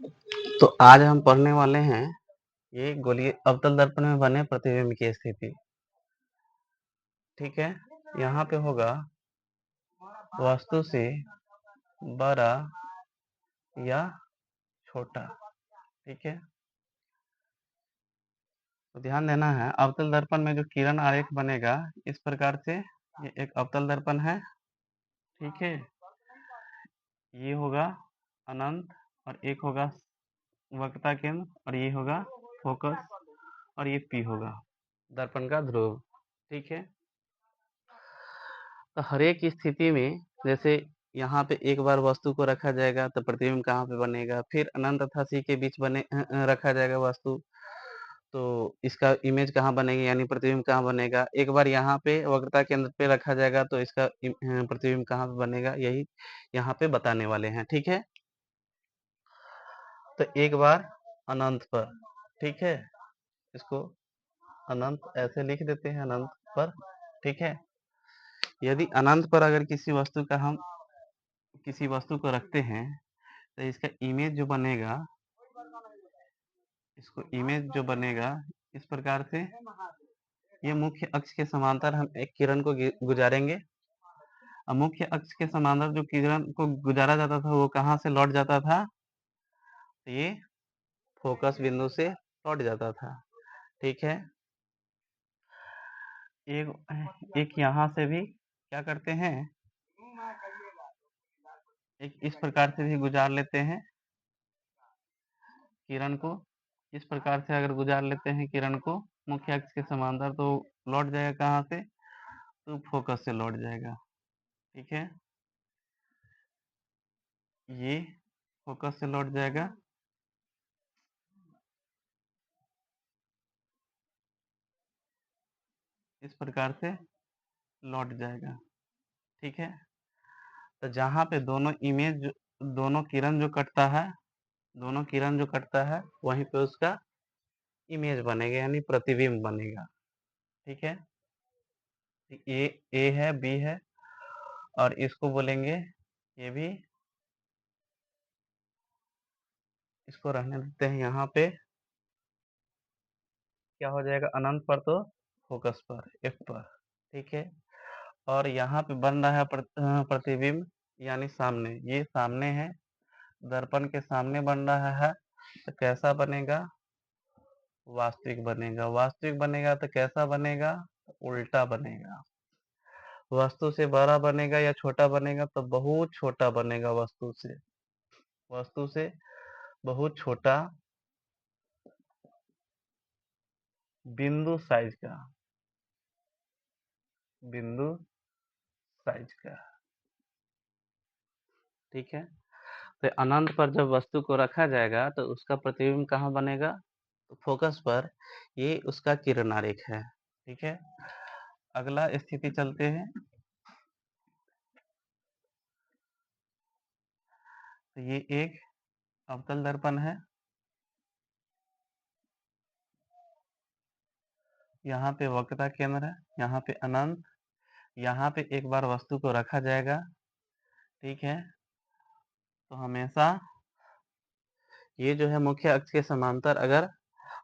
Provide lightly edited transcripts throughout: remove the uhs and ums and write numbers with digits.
तो आज हम पढ़ने वाले हैं ये गोलीय अवतल दर्पण में बने प्रतिबिंब की स्थिति। ठीक है, यहाँ पे होगा वस्तु से बड़ा या छोटा। ठीक है, तो ध्यान देना है अवतल दर्पण में जो किरण आरेख बनेगा इस प्रकार से, ये एक अवतल दर्पण है। ठीक है, ये होगा अनंत और एक होगा वक्रता केंद्र और ये होगा फोकस और ये पी होगा दर्पण का ध्रुव। ठीक है, तो हर एक स्थिति में जैसे यहाँ पे एक बार वस्तु को रखा जाएगा तो प्रतिबिंब कहाँ पे बनेगा, फिर अनंत तथा सी के बीच रखा जाएगा वस्तु, तो इसका इमेज कहाँ बनेगी यानी प्रतिबिंब कहाँ बनेगा। एक बार यहाँ पे वक्रता केंद्र पे रखा जाएगा तो इसका प्रतिबिंब कहाँ पे बनेगा, यही यहाँ पे बताने वाले हैं। ठीक है, तो एक बार अनंत पर, ठीक है, इसको अनंत ऐसे लिख देते हैं, अनंत पर। ठीक है, यदि अनंत पर अगर किसी वस्तु को रखते हैं तो इसका इमेज जो बनेगा, इस प्रकार से ये मुख्य अक्ष के समांतर हम एक किरण को गुजारेंगे। अब मुख्य अक्ष के समांतर जो किरण को गुजारा जाता था वो कहाँ से लौट जाता था, तो ये फोकस बिंदु से लौट जाता था। ठीक है, एक यहाँ से भी क्या करते हैं, एक इस प्रकार से भी गुजार लेते हैं किरण को। इस प्रकार से अगर गुजार लेते हैं किरण को मुख्य अक्ष के समांतर तो लौट जाएगा कहाँ से, तो फोकस से लौट जाएगा। ठीक है, ये फोकस से लौट जाएगा। इस प्रकार से लौट जाएगा। ठीक है, तो जहाँ पे दोनों किरण जो कटता है वहीं पे उसका इमेज बनेगा यानी प्रतिबिंब बनेगा। ठीक है, ए है, बी है और इसको बोलेंगे, ये भी इसको रहने देते हैं यहाँ पे। क्या हो जाएगा, अनंत पर तो फोकस पर, एफ पर। ठीक है, और यहाँ पे बन रहा है प्रतिबिंब यानी सामने, ये सामने है, दर्पण के सामने बन रहा है, तो कैसा बनेगा, वास्तविक बनेगा तो कैसा बनेगा, उल्टा बनेगा। वस्तु से बड़ा बनेगा या छोटा बनेगा, तो बहुत छोटा बनेगा, वस्तु से बहुत छोटा, बिंदु साइज का, बिंदु साइज का। ठीक है, तो अनंत पर जब वस्तु को रखा जाएगा तो उसका प्रतिबिंब कहाँ बनेगा, तो फोकस पर, ये उसका किरण आरेख है। ठीक है, अगला स्थिति चलते हैं। तो ये एक अवतल दर्पण है, यहाँ पे वक्रता केंद्र है, यहाँ पे अनंत, यहाँ पे एक बार वस्तु को रखा जाएगा। ठीक है, तो हमेशा ये जो है मुख्य अक्ष के समांतर अगर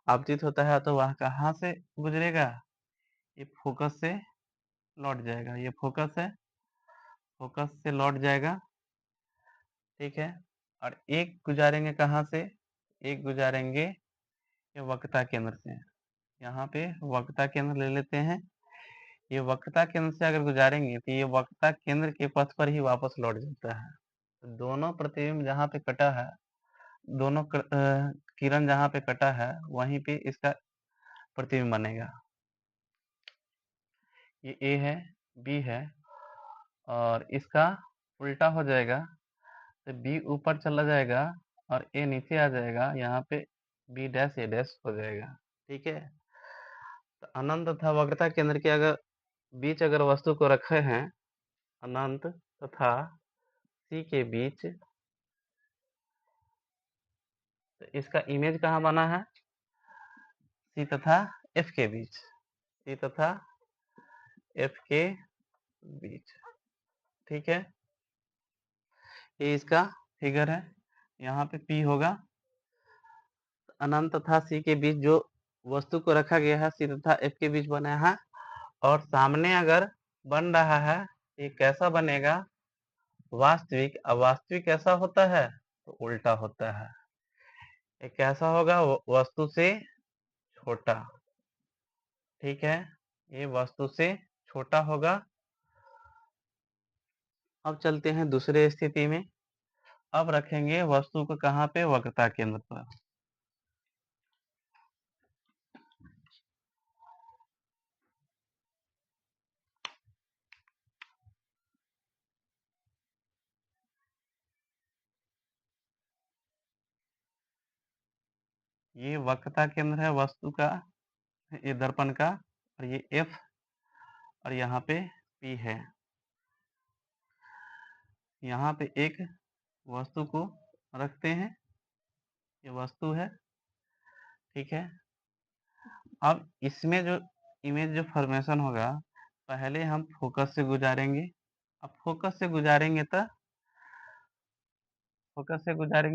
आपतित होता है तो वह कहाँ से गुजरेगा, ये फोकस से लौट जाएगा, ये फोकस है, फोकस से लौट जाएगा। ठीक है, और एक गुजारेंगे कहाँ से, एक गुजारेंगे ये वक्रता केंद्र से, यहाँ पे वक्रता केंद्र ले लेते हैं। ये वक्रता केंद्र से अगर गुजारेंगे तो ये वक्रता केंद्र के पथ पर ही वापस लौट जाता है। तो दोनों प्रतिबिंब जहाँ पे कटा है, किरण जहाँ पे कटा है वहीं पे इसका प्रतिबिंब बनेगा। ये ए है, बी है और इसका उल्टा हो जाएगा, तो बी ऊपर चला जाएगा और ए नीचे आ जाएगा, यहाँ पे बी डैश ए डैश हो जाएगा। ठीक है, तो अनंत तथा वक्रता केंद्र के बीच अगर वस्तु को रखे हैं, अनंत तथा सी के बीच, तो इसका इमेज कहाँ बना है, सी तथा एफ के बीच, सी तथा एफ के बीच। ठीक है, ये इसका फिगर है, यहाँ पे पी होगा अनंत तथा सी के बीच जो वस्तु को रखा गया है, सी तथा एफ के बीच बना है, और सामने अगर बन रहा है, ये कैसा बनेगा? वास्तविक। अब वास्तविक कैसा होता है? तो उल्टा होता है। ये कैसा होगा? वस्तु से छोटा। ठीक है, ये वस्तु से छोटा होगा। अब चलते हैं दूसरे स्थिति में। अब रखेंगे वस्तु को कहाँ पे? वक्रता केंद्र पर। ये वक्रता केंद्र है वस्तु का, ये दर्पण का, और ये F, और यहाँ पे P है। यहाँ पे एक वस्तु को रखते हैं, ये वस्तु है। ठीक है, अब इसमें जो इमेज जो फॉर्मेशन होगा, पहले हम फोकस से गुजारेंगे। अब फोकस से गुजारेंगे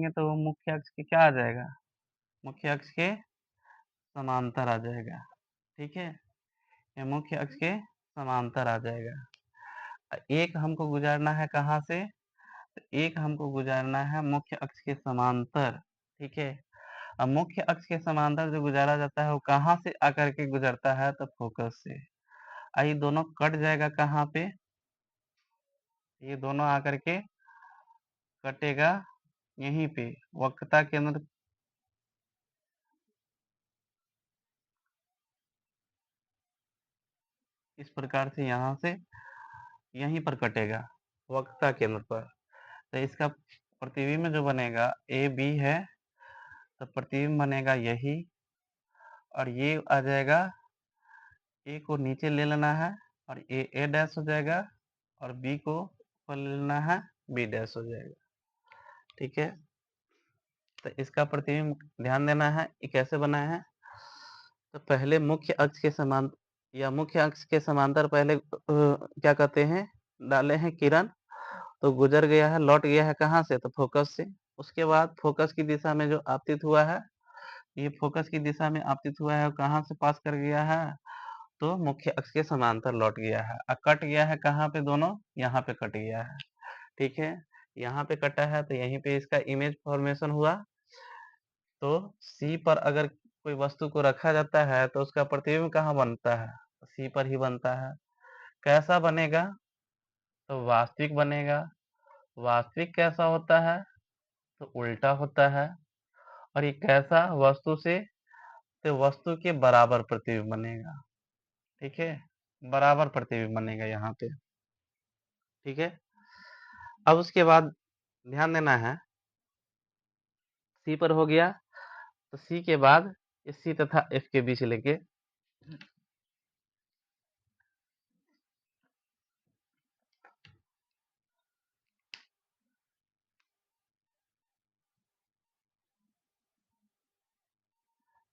तो वो मुख्य अक्ष के क्या आ जाएगा? मुख्य अक्ष के समांतर आ जाएगा। ठीक है, ये मुख्य अक्ष के समांतर आ जाएगा। एक हमको गुजारना है कहाँ से? तो एक हमको गुजारना है मुख्य अक्ष के समांतर। ठीक है, अब मुख्य अक्ष के समांतर जो गुजारा जाता है वो कहाँ से आकर के गुजरता है? तो फोकस से। ये दोनों कट जाएगा कहाँ पे? ये दोनों आकर के कटेगा यहीं पे, वक्रता केंद्र। इस प्रकार से यहाँ से यहीं पर कटेगा, वक्रता केंद्र पर। तो इसका प्रतिबिंब जो बनेगा ए बी है, तो प्रतिबिंब बनेगा यही, और ये आ जाएगा, ए को नीचे ले लेना है और ए डैश हो जाएगा, और बी को ऊपर ले लेना है, बी डैश हो जाएगा। ठीक है, तो इसका प्रतिबिंब ध्यान देना है ये कैसे बना है। तो पहले मुख्य अक्ष के समांतर, या मुख्य अक्ष के समांतर पहले क्या कहते हैं? डाले हैं किरण, तो गुजर गया है, लौट गया है कहाँ से? तो फोकस से। उसके बाद फोकस की दिशा में जो आपतित हुआ है, ये फोकस की दिशा में आपतित हुआ है, कहाँ से पास कर गया है? तो मुख्य अक्ष के समांतर लौट गया है, और कट गया है कहाँ पे? दोनों यहाँ पे कट गया है। ठीक है, यहाँ पे कटा है, तो यहीं पे इसका इमेज फॉर्मेशन हुआ। तो सी पर अगर कोई वस्तु को रखा जाता है तो उसका प्रतिबिंब कहाँ बनता है? सी पर ही बनता है। कैसा बनेगा? तो वास्तविक बनेगा। वास्तविक कैसा होता है? तो उल्टा होता है। और ये कैसा? वस्तु से, तो वस्तु के बराबर प्रतिबिंब बनेगा। ठीक है, बराबर प्रतिबिंब बनेगा यहाँ पे। ठीक है, अब उसके बाद ध्यान देना है, सी पर हो गया, तो सी के बाद सी तथा एफ के बीच लेके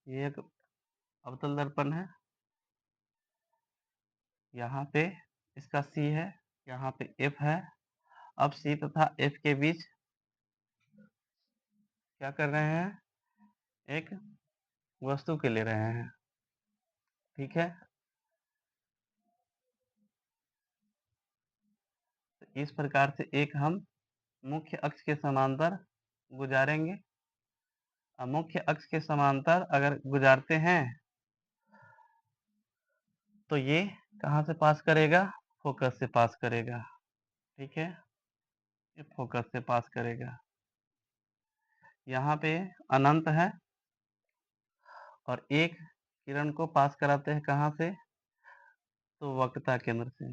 ये एक अवतल दर्पण है। यहाँ पे इसका सी है, यहाँ पे एफ है। अब सी तथा एफ के बीच क्या कर रहे हैं? एक वस्तु के ले रहे हैं। ठीक है, तो इस प्रकार से एक हम मुख्य अक्ष के समांतर गुजारेंगे। अब मुख्य अक्ष के समांतर अगर गुजारते हैं तो ये कहाँ से पास करेगा? फोकस से पास करेगा। ठीक है, ये फोकस से पास करेगा। यहाँ पे अनंत है, और एक किरण को पास कराते हैं कहाँ से? तो वक्रता केंद्र से।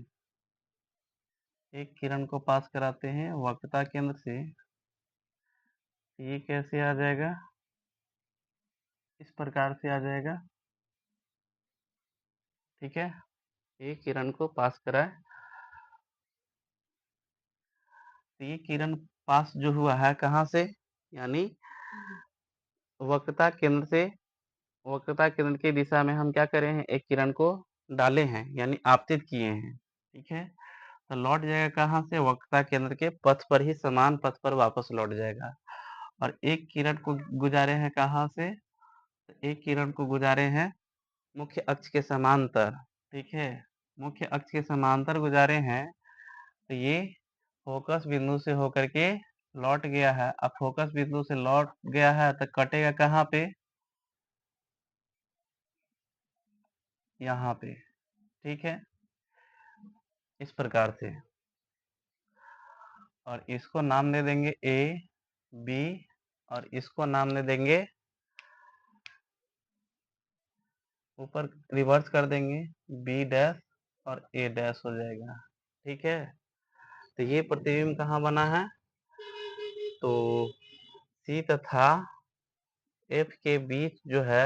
एक किरण को पास कराते हैं वक्रता केंद्र से। ये कैसे आ जाएगा? इस प्रकार से आ जाएगा। ठीक है, एक किरण को पास कराए, तो ये किरण पास जो हुआ है कहाँ से? यानी वक्रता केंद्र से, वक्रता केंद्र की दिशा में हम क्या करे हैं? एक किरण को डाले हैं, यानी आपतित किए हैं। ठीक है, तो लौट जाएगा कहाँ से? वक्रता केंद्र के पथ पर ही, समान पथ पर वापस लौट जाएगा। और एक किरण को गुजारे हैं कहाँ से? तो एक किरण को गुजारे हैं मुख्य अक्ष के समांतर, ठीक है, मुख्य अक्ष के समांतर गुजारे हैं, तो ये फोकस बिंदु से होकर के लौट गया है। अब फोकस बिंदु से लौट गया है तो कटेगा कहाँ पे? यहाँ पे, ठीक है, इस प्रकार से। और इसको नाम दे देंगे ए बी, और इसको नाम दे देंगे, ऊपर रिवर्स कर देंगे, बी डैश और ए डैश हो जाएगा, ठीक है। तो ये प्रतिबिंब कहाँ बना है? तो सी तथा एफ के बीच जो है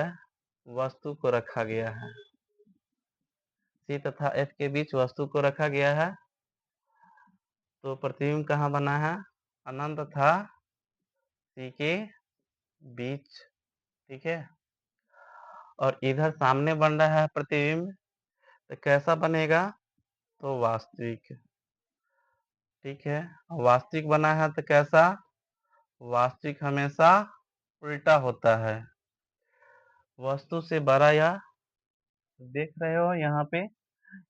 वस्तु को रखा गया है, सी तथा एफ के बीच वस्तु को रखा गया है। तो प्रतिबिंब कहाँ बना है? अनंत तथा सी के बीच, ठीक है। और इधर सामने बन रहा है प्रतिबिंब, तो कैसा बनेगा? तो वास्तविक, ठीक है। वास्तविक बना है तो कैसा? वास्तविक हमेशा उल्टा होता है, वस्तु से बड़ा, या देख रहे हो यहाँ पे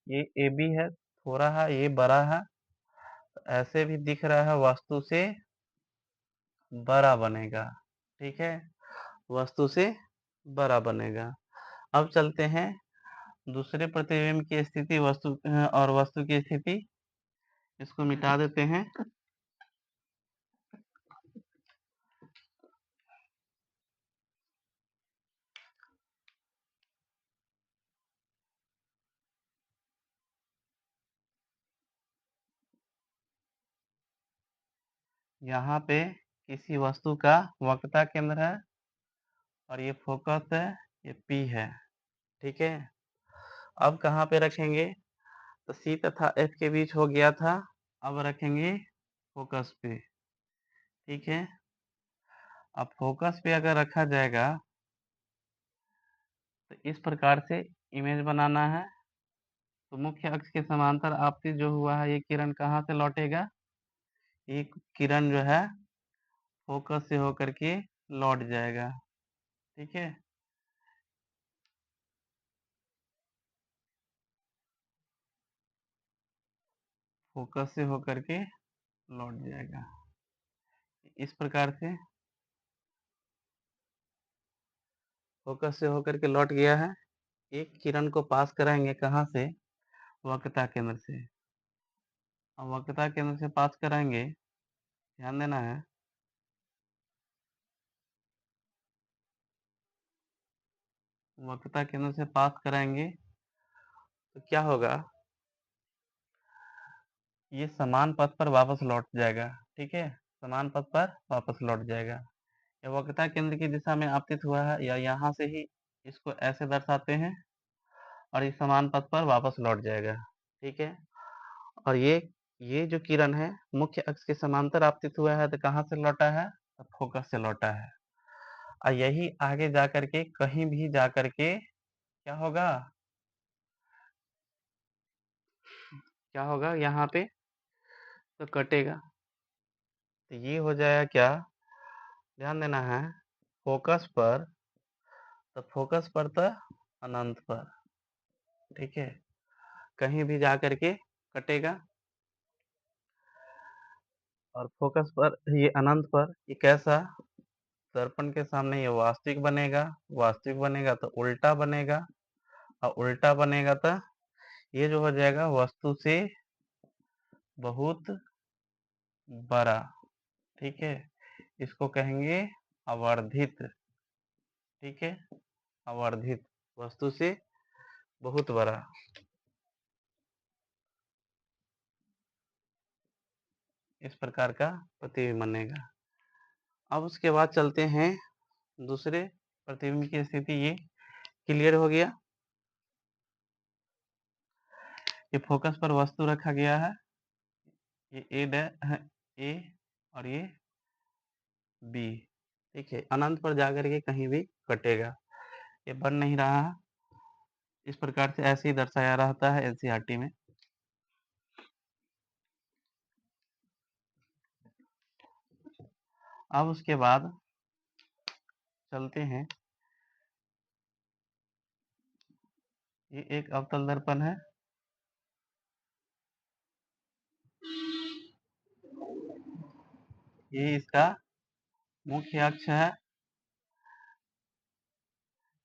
ये ए बी है, थोड़ा है, ये बड़ा है, तो ऐसे भी दिख रहा है, वस्तु से बड़ा बनेगा, ठीक है, वस्तु से बड़ा बनेगा। अब चलते हैं दूसरे प्रतिबिंब की स्थिति, वस्तु और वस्तु की स्थिति, इसको मिटा देते हैं। यहाँ पे किसी वस्तु का वक्रता केंद्र है और ये फोकस है, ये पी है, ठीक है। अब कहाँ पे रखेंगे? तो सी तथा एफ के बीच हो गया था, अब रखेंगे फोकस पे, ठीक है। अब फोकस पे अगर रखा जाएगा तो इस प्रकार से इमेज बनाना है। तो मुख्य अक्ष के समांतर आपतित जो हुआ है, ये किरण कहाँ से लौटेगा? ये किरण जो है फोकस से होकर के लौट जाएगा, ठीक है। फोकस से होकर के लौट जाएगा, इस प्रकार से फोकस से होकर के लौट गया है। एक किरण को पास कराएंगे कहाँ से? वक्रता केंद्र से। अब वक्रता केंद्र से पास कराएंगे, ध्यान देना है, वक्रता केंद्र से पास कराएंगे तो क्या होगा? ये समान पथ पर वापस लौट जाएगा, ठीक है, समान पथ पर वापस लौट जाएगा। ये वक्रता केंद्र की दिशा में आपतित हुआ है, या यहाँ से ही इसको ऐसे दर्शाते हैं, और ये समान पथ पर वापस लौट जाएगा, ठीक है। और ये जो किरण है मुख्य अक्ष के समांतर आपतित हुआ है, तो कहाँ से लौटा है? तो फोकस से लौटा है। और यही आगे जा करके कहीं भी जा करके क्या होगा? क्या होगा यहाँ पे? तो कटेगा। तो ये हो जाएगा क्या? ध्यान देना है, फोकस पर, तो फोकस पर तो अनंत पर, ठीक है, कहीं भी जा करके कटेगा। और फोकस पर ये अनंत पर, ये कैसा? दर्पण के सामने ये वास्तविक बनेगा, वास्तविक बनेगा तो उल्टा बनेगा, और उल्टा बनेगा तो ये जो हो जाएगा वस्तु से बहुत बड़ा, ठीक है, इसको कहेंगे आवर्धित, ठीक है, आवर्धित, वस्तु से बहुत बड़ा, इस प्रकार का प्रतिबिंब बनेगा। अब उसके बाद चलते हैं दूसरे प्रतिबिंब की स्थिति, ये क्लियर हो गया। ये फोकस पर वस्तु रखा गया है, ये ए और ये बी, ठीक है, अनंत पर जाकर के कहीं भी कटेगा, ये बन नहीं रहा है, इस प्रकार से ऐसे ही दर्शाया रहता है एनसीईआरटी में। अब उसके बाद चलते हैं ये एक अवतल दर्पण है। ये इसका मुख्य अक्ष है।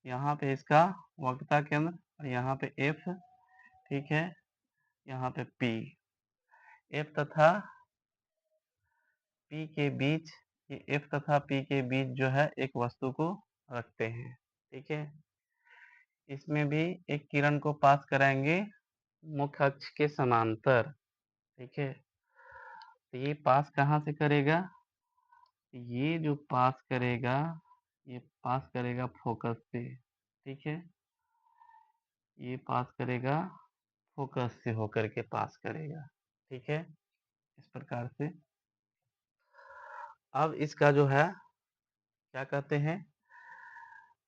यहाँ पे इसका वक्रता केंद्र और यहाँ पे एफ, ठीक है, यहाँ पे पी। एफ तथा पी के बीच, ये एफ तथा पी के बीच जो है एक वस्तु को रखते हैं, ठीक है। इसमें भी एक किरण को पास कराएंगे मुख्य अक्ष के समांतर, ठीक है। तो ये पास कहाँ से करेगा? ये जो पास करेगा, ये पास करेगा फोकस से, ठीक है। ये पास करेगा फोकस से होकर के पास करेगा, ठीक है, इस प्रकार से। अब इसका जो है क्या कहते हैं,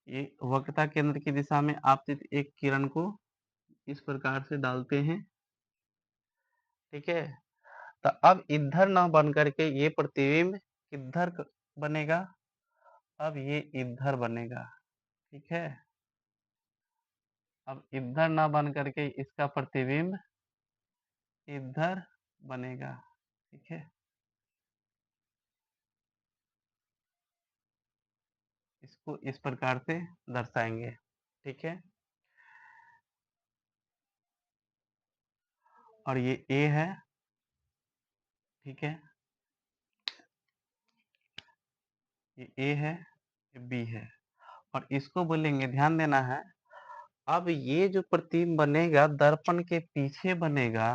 ये वक्रता केंद्र की दिशा में आपतित एक किरण को इस प्रकार से डालते हैं, ठीक है। तो अब इधर न बन करके ये प्रतिबिंब किधर बनेगा? अब ये इधर बनेगा, ठीक है। अब इधर न बन करके इसका प्रतिबिंब इधर बनेगा, ठीक है। इसको इस प्रकार से दर्शाएंगे, ठीक है। और ये ए है, ठीक है, ये ए है, ये बी है, और इसको बोलेंगे, ध्यान देना है। अब ये जो प्रतिबिंब बनेगा दर्पण के पीछे बनेगा।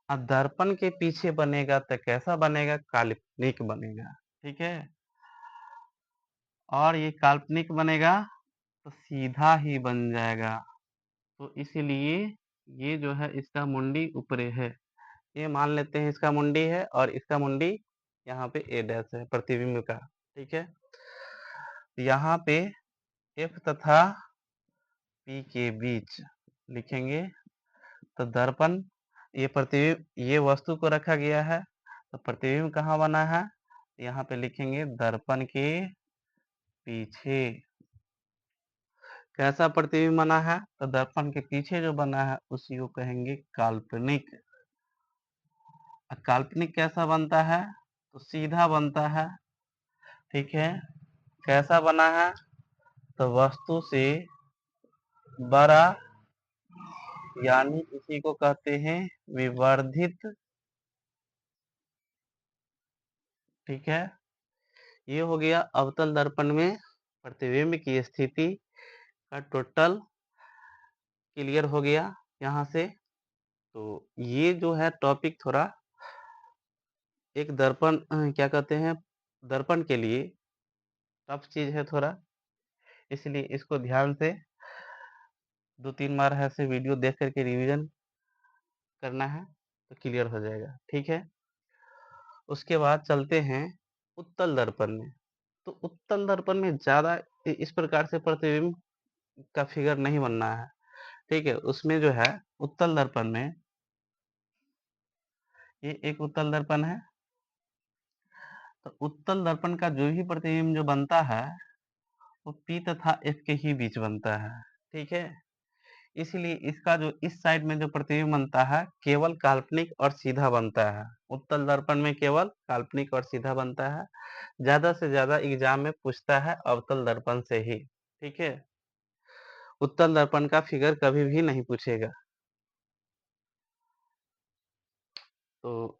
अब दर्पण के पीछे बनेगा तो कैसा बनेगा? काल्पनिक बनेगा, ठीक है। और ये काल्पनिक बनेगा तो सीधा ही बन जाएगा। तो इसीलिए ये जो है इसका मुंडी ऊपरे है। ये मान लेते हैं इसका मुंडी है और इसका मुंडी यहाँ पे ए डैश है प्रतिबिंब का, ठीक है। यहाँ पे एफ तथा पी के बीच लिखेंगे तो दर्पण, ये प्रतिबिंब, ये वस्तु को रखा गया है तो प्रतिबिंब कहाँ बना है? यहाँ पे लिखेंगे दर्पण के पीछे। कैसा प्रतिबिंब बना है? तो दर्पण के पीछे जो बना है उसी को कहेंगे काल्पनिक। काल्पनिक कैसा बनता है? तो सीधा बनता है, ठीक है। कैसा बना है? तो वस्तु से बड़ा, यानी इसी को कहते हैं विवर्धित, ठीक है। ये हो गया अवतल दर्पण में प्रतिबिंब की स्थिति का टोटल क्लियर हो गया यहाँ से। तो ये जो है टॉपिक थोड़ा एक दर्पण क्या कहते हैं, दर्पण के लिए टफ चीज है थोड़ा, इसलिए इसको ध्यान से 2-3 बार ऐसे वीडियो देख करके रिवीजन करना है तो क्लियर हो जाएगा, ठीक है। उसके बाद चलते हैं उत्तल दर्पण में। तो उत्तल दर्पण में ज़्यादा इस प्रकार से प्रतिबिंब का फिगर नहीं बनना है, ठीक है। उसमें जो है उत्तल दर्पण में, ये एक उत्तल दर्पण है। तो उत्तल दर्पण का जो भी प्रतिबिंब जो बनता है वो P तथा F के ही बीच बनता है, ठीक है। इसलिए इसका जो इस साइड में जो प्रतिबिंब बनता है केवल काल्पनिक और सीधा बनता है। उत्तल दर्पण में केवल काल्पनिक और सीधा बनता है। ज्यादा से ज्यादा एग्जाम में पूछता है अवतल दर्पण से ही, ठीक है। उत्तल दर्पण का फिगर कभी भी नहीं पूछेगा। तो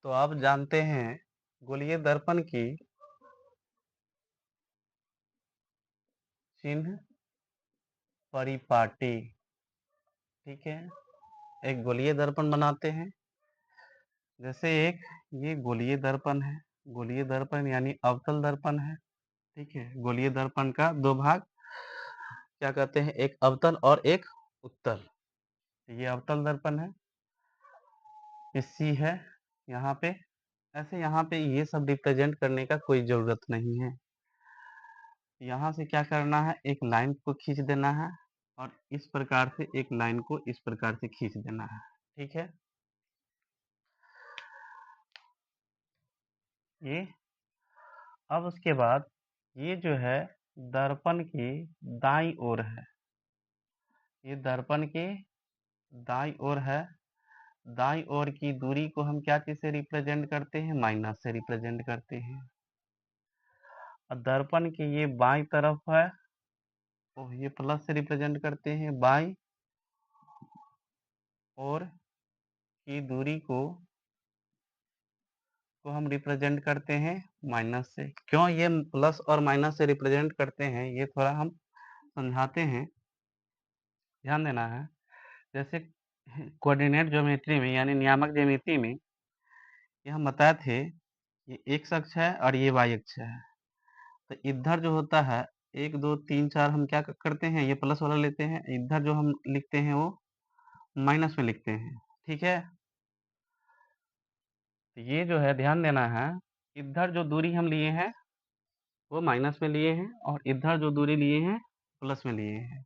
आप जानते हैं गोलीय दर्पण की चिन्ह परिपाटी, ठीक है। एक गोलीय दर्पण बनाते हैं, जैसे एक ये गोलीय दर्पण है। गोलीय दर्पण यानी अवतल दर्पण है, ठीक है। गोलीय दर्पण का दो भाग क्या कहते हैं, एक अवतल और एक उत्तल। ये अवतल दर्पण है, ये सी है यहाँ पे। ऐसे यहाँ पे ये सब रिप्रेजेंट करने का कोई जरूरत नहीं है। यहाँ से क्या करना है, एक लाइन को खींच देना है और इस प्रकार से एक लाइन को इस प्रकार से खींच देना है, ठीक है। ये अब उसके बाद ये जो है दर्पण की दाईं ओर है, ये दर्पण के दाईं ओर है। दाईं ओर की दूरी को हम क्या चीज से रिप्रेजेंट करते हैं? माइनस से रिप्रेजेंट करते हैं। और दर्पण के ये बाईं तरफ है, तो ये प्लस से रिप्रेजेंट करते हैं। बाईं ओर की दूरी को हम रिप्रेजेंट करते हैं माइनस से। क्यों ये प्लस और माइनस से रिप्रेजेंट करते हैं, ये थोड़ा हम समझाते हैं, ध्यान देना है। जैसे कोऑर्डिनेट ज्योमेट्री में यानी नियामक ज्यामिति में ये हम बताए थे, ये एक्स अक्ष है और ये वाई अक्ष है। तो इधर जो होता है 1 2 3 4 हम क्या करते हैं? ये प्लस वाला लेते हैं, इधर जो हम लिखते हैं वो माइनस में लिखते हैं। ठीक है, तो ये जो है ध्यान देना है, इधर जो दूरी हम लिए हैं वो माइनस में लिए हैं और इधर जो दूरी लिए हैं प्लस में लिए हैं।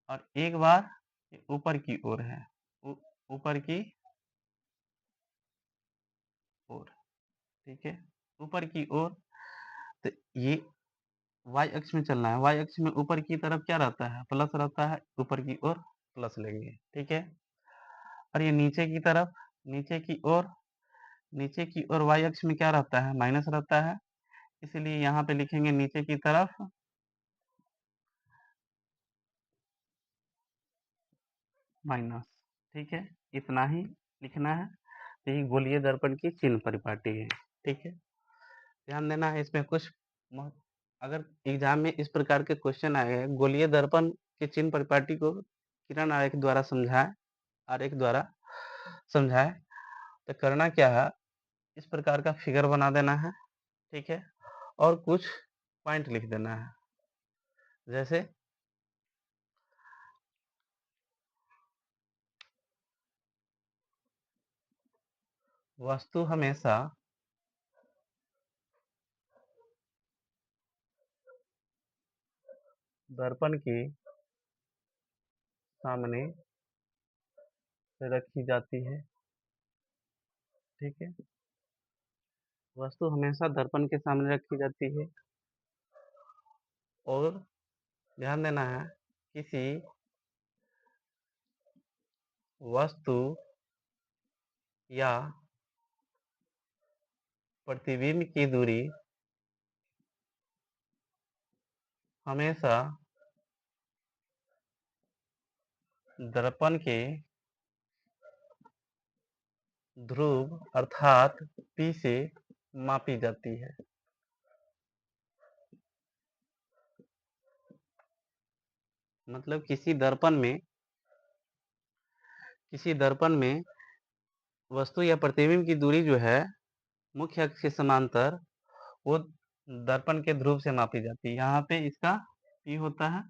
और एक बार ये ऊपर की ओर है, ऊपर की ओर, ठीक है, ऊपर की ओर। तो ये वाई अक्ष में चलना है, वाई अक्ष में ऊपर की तरफ क्या रहता है? प्लस रहता है, ऊपर की ओर प्लस लेंगे। ठीक है, और ये नीचे की तरफ, नीचे की ओर, नीचे की ओर वाई अक्ष में क्या रहता है? माइनस रहता है, इसलिए यहाँ पे लिखेंगे नीचे की तरफ माइनस। ठीक है, इतना ही लिखना है। तो ये गोलीय दर्पण की चिन्ह परिपाटी है। ठीक है, ध्यान देना है इसमें कुछ अगर एग्जाम में इस प्रकार के क्वेश्चन आए हैं, गोलीय दर्पण के चिन्ह परिपाटी को किरण आरेख द्वारा समझाए, आरेख द्वारा समझाए, तो करना क्या है, इस प्रकार का फिगर बना देना है। ठीक है, और कुछ पॉइंट लिख देना है। जैसे वस्तु हमेशा दर्पण के सामने रखी जाती है। ठीक है, वस्तु हमेशा दर्पण के सामने रखी जाती है। और ध्यान देना है, किसी वस्तु या प्रतिबिंब की दूरी हमेशा दर्पण के ध्रुव अर्थात P से मापी जाती है। मतलब किसी दर्पण में वस्तु या प्रतिबिंब की दूरी जो है मुख्य अक्ष के समांतर, वो दर्पण के ध्रुव से मापी जाती है। यहाँ पे इसका P होता है।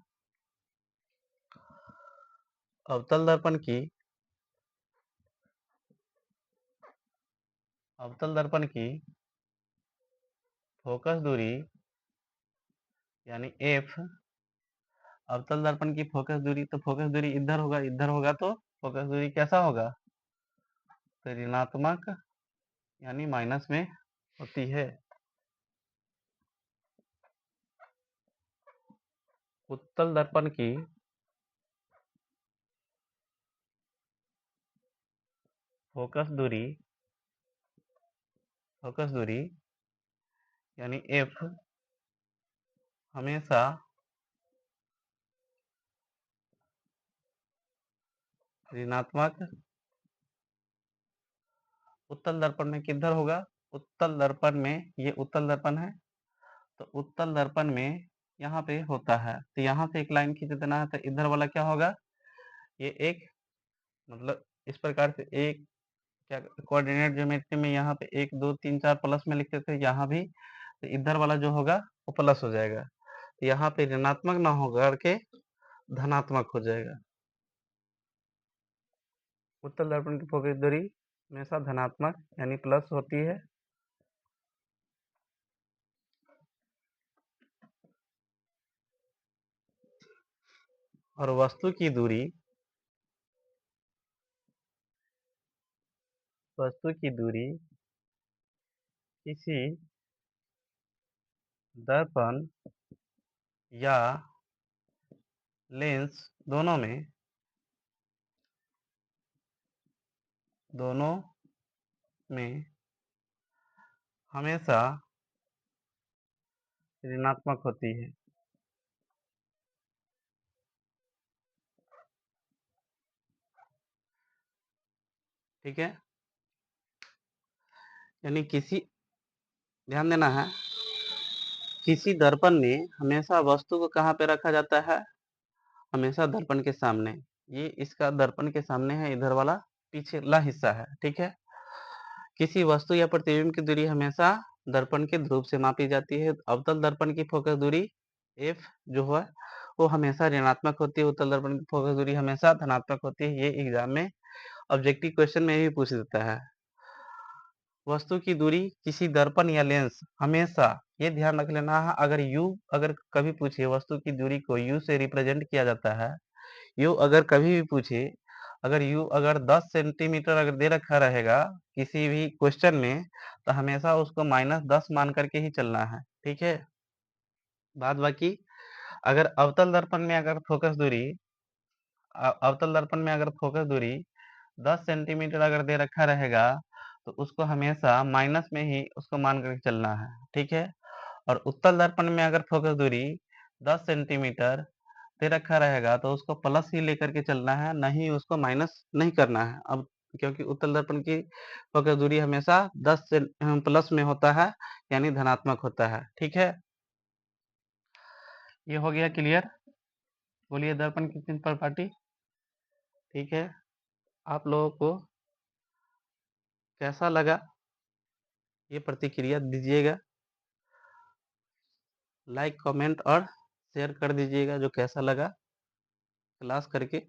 अवतल दर्पण की फोकस दूरी यानी F, अवतल दर्पण की फोकस दूरी, तो फोकस दूरी इधर होगा तो फोकस दूरी कैसा होगा? तो ऋणात्मक यानी माइनस में होती है। उत्तल दर्पण की फोकस दूरी यानी F हमेशा ऋणात्मक उत्तल दर्पण में किधर होगा? उत्तल दर्पण में, ये उत्तल दर्पण है, तो उत्तल दर्पण में यहाँ पे होता है। तो यहाँ से एक लाइन खींच देना है, तो इधर वाला क्या होगा? ये एक, मतलब इस प्रकार से एक, क्या कोऑर्डिनेट ज्योमेट्री में यहाँ पे 1 2 3 4 प्लस में लिखते थे, यहाँ भी तो इधर वाला जो होगा वो प्लस हो जाएगा। तो यहाँ पे ऋणात्मक ना होगा करके धनात्मक हो जाएगा। उत्तल दर्पण की फोकस दूरी हमेशा धनात्मक यानी प्लस होती है। और वस्तु की दूरी किसी दर्पण या लेंस दोनों में हमेशा ऋणात्मक होती है। ठीक है, यानी ध्यान देना है, किसी दर्पण में हमेशा वस्तु को कहाँ पे रखा जाता है? हमेशा दर्पण के सामने। ये इसका दर्पण के सामने है, इधर वाला पिछला हिस्सा है। ठीक है, किसी वस्तु या प्रतिबिंब की दूरी हमेशा दर्पण के ध्रुव से मापी जाती है। अवतल दर्पण की फोकस दूरी f जो है वो हमेशा ऋणात्मक होती है, उत्तल दर्पण की फोकस दूरी हमेशा धनात्मक होती है। ये एग्जाम में ऑब्जेक्टिव क्वेश्चन में भी पूछ देता है। वस्तु की दूरी किसी दर्पण या लेंस हमेशा, ये ध्यान रख लेना है, अगर कभी पूछे वस्तु की दूरी को u से रिप्रेजेंट किया जाता है, u अगर कभी भी पूछे, अगर u अगर 10 सेंटीमीटर अगर दे रखा रहेगा किसी भी क्वेश्चन में, तो हमेशा उसको -10 मान करके ही चलना है। ठीक है, बाद बाकी अगर अवतल दर्पण में अगर फोकस दूरी 10 सेंटीमीटर अगर दे रखा रहेगा, तो उसको हमेशा माइनस में ही उसको मान करके चलना है। ठीक है, और उत्तल दर्पण में अगर फोकस दूरी 10 सेंटीमीटर दे रखा रहेगा, तो उसको प्लस ही लेकर के चलना है, नहीं उसको माइनस नहीं करना है। अब क्योंकि उत्तल दर्पण की फोकस दूरी हमेशा 10 से प्लस में होता है, यानी धनात्मक होता है। ठीक है, ये हो गया क्लियर। बोलिए दर्पण की तीन प्रॉपर्टी। ठीक है, आप लोगों को कैसा लगा ये प्रतिक्रिया दीजिएगा, लाइक कमेंट और शेयर कर दीजिएगा जो कैसा लगा क्लास करके।